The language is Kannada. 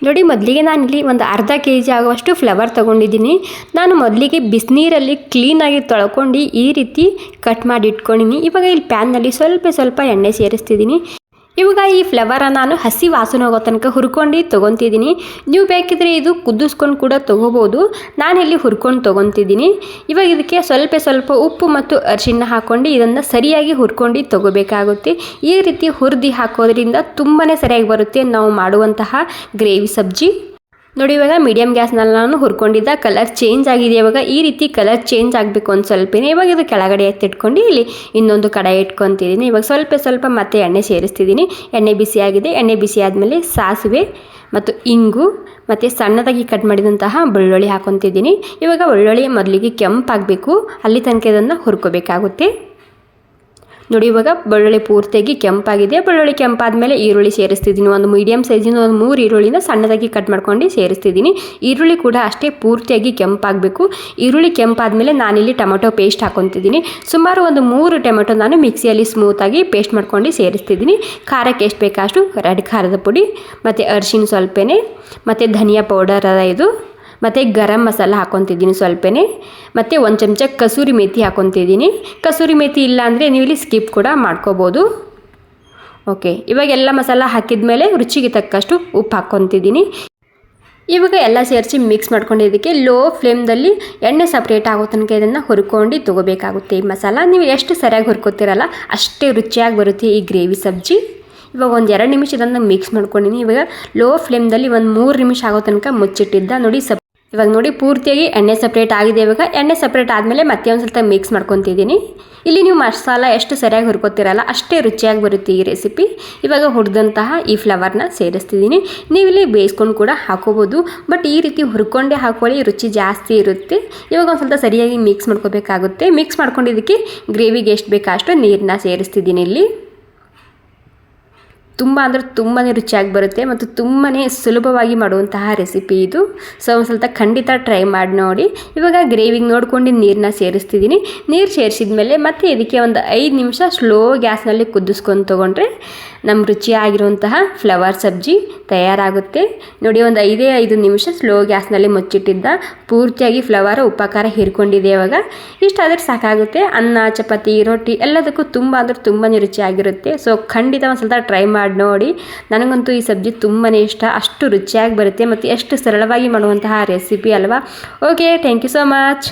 ನೋಡಿ ಮೊದಲಿಗೆ ನಾನಿಲ್ಲಿ ಒಂದು ಅರ್ಧ kg ಆಗುವಷ್ಟು ಫ್ಲವರ್ ತೊಗೊಂಡಿದ್ದೀನಿ. ನಾನು ಮೊದಲಿಗೆ ಬಿಸಿನೀರಲ್ಲಿ ಕ್ಲೀನಾಗಿ ತೊಳ್ಕೊಂಡು ಈ ರೀತಿ ಕಟ್ ಮಾಡಿ ಇಟ್ಕೊಂಡಿನಿ. ಇವಾಗ ಇಲ್ಲಿ ಪ್ಯಾನ್ನಲ್ಲಿ ಸ್ವಲ್ಪ ಎಣ್ಣೆ ಸೇರಿಸ್ತಿದ್ದೀನಿ. ಇವಾಗ ಈ ಫ್ಲವರ ನಾನು ಹಸಿ ವಾಸನೆ ಹೋಗೋ ತನಕ ಹುರ್ಕೊಂಡು ತೊಗೊತಿದ್ದೀನಿ. ನೀವು ಬೇಕಿದ್ರೆ ಇದು ಕುದಿಸ್ಕೊಂಡು ಕೂಡ ತೊಗೋಬೋದು. ನಾನಿಲ್ಲಿ ಹುರ್ಕೊಂಡು ತೊಗೊತಿದ್ದೀನಿ. ಇವಾಗ ಇದಕ್ಕೆ ಸ್ವಲ್ಪ ಉಪ್ಪು ಮತ್ತು ಅರಿಶಿಣ ಹಾಕ್ಕೊಂಡು ಇದನ್ನು ಸರಿಯಾಗಿ ಹುರ್ಕೊಂಡು ತೊಗೋಬೇಕಾಗುತ್ತೆ. ಈ ರೀತಿ ಹುರಿದು ಹಾಕೋದ್ರಿಂದ ತುಂಬಾ ಸರಿಯಾಗಿ ಬರುತ್ತೆ ನಾವು ಮಾಡುವಂತಹ ಗ್ರೇವಿ ಸಬ್ಜಿ. ನೋಡಿ ಇವಾಗ ಮೀಡಿಯಮ್ ಗ್ಯಾಸ್ನಲ್ಲಿ ನಾನು ಹುರ್ಕೊಂಡಿದ್ದ ಕಲರ್ ಚೇಂಜ್ ಆಗಿದೆ. ಇವಾಗ ಈ ರೀತಿ ಕಲರ್ ಚೇಂಜ್ ಆಗಬೇಕು ಒಂದು ಸ್ವಲ್ಪನೇ. ಇವಾಗ ಇದು ಕೆಳಗಡೆ ಎತ್ತಿಟ್ಕೊಂಡು ಇಲ್ಲಿ ಇನ್ನೊಂದು ಕಡಾಯಿ ಇಟ್ಕೊತಿದ್ದೀನಿ. ಇವಾಗ ಸ್ವಲ್ಪ ಮತ್ತೆ ಎಣ್ಣೆ ಸೇರಿಸ್ತಿದ್ದೀನಿ. ಎಣ್ಣೆ ಬಿಸಿಯಾಗಿದೆ. ಎಣ್ಣೆ ಬಿಸಿ ಆದಮೇಲೆ ಸಾಸಿವೆ ಮತ್ತು ಇಂಗು ಮತ್ತು ಸಣ್ಣದಾಗಿ ಕಟ್ ಮಾಡಿದಂತಹ ಬೆಳ್ಳುಳ್ಳಿ ಹಾಕೊತಿದ್ದೀನಿ. ಇವಾಗ ಬೆಳ್ಳುಳ್ಳಿ ಮೊದಲಿಗೆ ಕೆಂಪಾಗಬೇಕು, ಅಲ್ಲಿ ತನಕ ಇದನ್ನು ಹುರ್ಕೋಬೇಕಾಗುತ್ತೆ. ನೋಡಿ ಇವಾಗ ಬೆಳ್ಳುಳ್ಳಿ ಪೂರ್ತಿಯಾಗಿ ಕೆಂಪಾಗಿದೆ. ಬೆಳ್ಳುಳ್ಳಿ ಕೆಂಪಾದ್ಮೇಲೆ ಈರುಳ್ಳಿ ಸೇರಿಸ್ತಿದ್ದೀನಿ. ಒಂದು ಮೀಡಿಯಮ್ ಸೈಜಿನ ಒಂದು 3 ಈರುಳ್ಳಿನ ಸಣ್ಣದಾಗಿ ಕಟ್ ಮಾಡ್ಕೊಂಡು ಸೇರಿಸ್ತಿದ್ದೀನಿ. ಈರುಳ್ಳಿ ಕೂಡ ಅಷ್ಟೇ ಪೂರ್ತಿಯಾಗಿ ಕೆಂಪಾಗಬೇಕು. ಈರುಳ್ಳಿ ಕೆಂಪಾದ್ಮೇಲೆ ನಾನಿಲ್ಲಿ ಟೊಮೆಟೊ ಪೇಸ್ಟ್ ಹಾಕೊತಿದ್ದೀನಿ. ಸುಮಾರು ಒಂದು 3 ಟೊಮೆಟೊ ನಾನು ಮಿಕ್ಸಿಯಲ್ಲಿ ಸ್ಮೂತಾಗಿ ಪೇಸ್ಟ್ ಮಾಡ್ಕೊಂಡು ಸೇರಿಸ್ತಿದ್ದೀನಿ. ಖಾರಕ್ಕೆ ಎಷ್ಟು ಬೇಕಷ್ಟು ರೆಡ್ ಖಾರದ ಪುಡಿ ಮತ್ತು ಅರಿಶಿಣ ಸ್ವಲ್ಪನೇ ಮತ್ತು ಧನಿಯಾ ಪೌಡರ್ ಅದ ಇದು ಮತ್ತು ಗರಂ ಮಸಾಲ ಹಾಕೊತಿದ್ದೀನಿ ಸ್ವಲ್ಪನೇ ಮತ್ತು ಒಂದು ಚಮಚ ಕಸೂರಿ ಮೇಥಿ ಹಾಕೊತಿದ್ದೀನಿ. ಕಸೂರಿ ಮೇಥಿ ಇಲ್ಲ ಅಂದರೆ ನೀವು ಇಲ್ಲಿ ಸ್ಕಿಪ್ ಕೂಡ ಮಾಡ್ಕೋಬೋದು. ಓಕೆ, ಇವಾಗ ಎಲ್ಲ ಮಸಾಲ ಹಾಕಿದ ಮೇಲೆ ರುಚಿಗೆ ತಕ್ಕಷ್ಟು ಉಪ್ಪು ಹಾಕ್ಕೊತಿದ್ದೀನಿ. ಇವಾಗ ಎಲ್ಲ ಸೇರಿಸಿ ಮಿಕ್ಸ್ ಮಾಡ್ಕೊಂಡಿದ್ದಕ್ಕೆ ಲೋ ಫ್ಲೇಮ್ದಲ್ಲಿ ಎಣ್ಣೆ ಸಪ್ರೇಟ್ ಆಗೋ ತನಕ ಇದನ್ನು ಹುರ್ಕೊಂಡು ತೊಗೋಬೇಕಾಗುತ್ತೆ. ಈ ಮಸಾಲ ನೀವು ಎಷ್ಟು ಸರಿಯಾಗಿ ಹುರ್ಕೋತಿರಲ್ಲ ಅಷ್ಟೇ ರುಚಿಯಾಗಿ ಬರುತ್ತೆ ಈ ಗ್ರೇವಿ ಸಬ್ಜಿ. ಇವಾಗ ಒಂದು 2 ನಿಮಿಷ ಇದನ್ನು ಮಿಕ್ಸ್ ಮಾಡ್ಕೊಂಡಿದ್ದೀನಿ. ಇವಾಗ ಲೋ ಫ್ಲೇಮ್ದಲ್ಲಿ ಒಂದು 3 ನಿಮಿಷ ಆಗೋ ತನಕ ಮುಚ್ಚಿಟ್ಟಿದ್ದ. ನೋಡಿ ಇವಾಗ ನೋಡಿ ಪೂರ್ತಿಯಾಗಿ ಎಣ್ಣೆ ಸಪ್ರೇಟ್ ಆಗಿದೆ. ಇವಾಗ ಎಣ್ಣೆ ಸಪ್ರೇಟ್ ಆದಮೇಲೆ ಮತ್ತೆ ಒಂದು ಸ್ವಲ್ಪ ಮಿಕ್ಸ್ ಮಾಡ್ಕೊತಿದ್ದೀನಿ. ಇಲ್ಲಿ ನೀವು ಮಸಾಲ ಎಷ್ಟು ಸರಿಯಾಗಿ ಹುರ್ಕೋತಿರಲ್ಲ ಅಷ್ಟೇ ರುಚಿಯಾಗಿ ಬರುತ್ತೆ ಈ ರೆಸಿಪಿ. ಇವಾಗ ಹುರಿದಂತಹ ಈ ಫ್ಲವರ್ನ ಸೇರಿಸ್ತಿದ್ದೀನಿ. ನೀವು ಇಲ್ಲಿ ಬೇಯಿಸ್ಕೊಂಡು ಕೂಡ ಹಾಕೋಬೋದು, ಬಟ್ ಈ ರೀತಿ ಹುರ್ಕೊಂಡೇ ಹಾಕೊಳ್ಳಿ, ರುಚಿ ಜಾಸ್ತಿ ಇರುತ್ತೆ. ಇವಾಗ ಒಂದು ಸ್ವಲ್ಪ ಸರಿಯಾಗಿ ಮಿಕ್ಸ್ ಮಾಡ್ಕೋಬೇಕಾಗುತ್ತೆ. ಮಿಕ್ಸ್ ಮಾಡ್ಕೊಂಡಿದ್ದಕ್ಕೆ ಗ್ರೇವಿಗೆ ಎಷ್ಟು ಬೇಕೋ ಅಷ್ಟು ನೀರನ್ನ ಸೇರಿಸ್ತಿದ್ದೀನಿ. ಇಲ್ಲಿ ತುಂಬಾ ರುಚಿಯಾಗಿ ಬರುತ್ತೆ ಮತ್ತು ತುಂಬಾ ಸುಲಭವಾಗಿ ಮಾಡುವಂತಹ ರೆಸಿಪಿ ಇದು. ಸೊ ಒಂದು ಸ್ವಲ್ಪ ಖಂಡಿತ ಟ್ರೈ ಮಾಡಿ ನೋಡಿ. ಇವಾಗ ಗ್ರೇವಿಗೆ ನೋಡ್ಕೊಂಡು ನೀರನ್ನ ಸೇರಿಸ್ತಿದ್ದೀನಿ. ನೀರು ಸೇರಿಸಿದ ಮೇಲೆ ಮತ್ತೆ ಇದಕ್ಕೆ ಒಂದು 5 ನಿಮಿಷ ಸ್ಲೋ ಗ್ಯಾಸ್ನಲ್ಲಿ ಕುದಿಸ್ಕೊಂಡು ತೊಗೊಂಡ್ರೆ ನಮ್ಮ ರುಚಿಯಾಗಿರುವಂತಹ ಫ್ಲವರ್ ಸಬ್ಜಿ ತಯಾರಾಗುತ್ತೆ. ನೋಡಿ ಒಂದು 5 ನಿಮಿಷ ಸ್ಲೋ ಗ್ಯಾಸ್ನಲ್ಲಿ ಮುಚ್ಚಿಟ್ಟಿದ್ದ ಪೂರ್ತಿಯಾಗಿ ಫ್ಲವರ್ ಉಪಕಾರ ಹೀರ್ಕೊಂಡಿದೆ. ಇವಾಗ ಇಷ್ಟಾದರೆ ಸಾಕಾಗುತ್ತೆ. ಅನ್ನ, ಚಪಾತಿ, ರೊಟ್ಟಿ ಎಲ್ಲದಕ್ಕೂ ತುಂಬಾ ರುಚಿಯಾಗಿರುತ್ತೆ. ಸೊ ಖಂಡಿತ ಒಂದು ಸ್ವಲ್ಪ ಟ್ರೈ ಮಾಡಿ ನೋಡಿ. ನನಗಂತೂ ಈ ಸಬ್ಜಿ ತುಂಬಾ ಇಷ್ಟ, ಅಷ್ಟು ರುಚಿಯಾಗಿ ಬರುತ್ತೆ ಮತ್ತು ಎಷ್ಟು ಸರಳವಾಗಿ ಮಾಡುವಂತಹ ರೆಸಿಪಿ ಅಲ್ವಾ. Okay, thank you so much.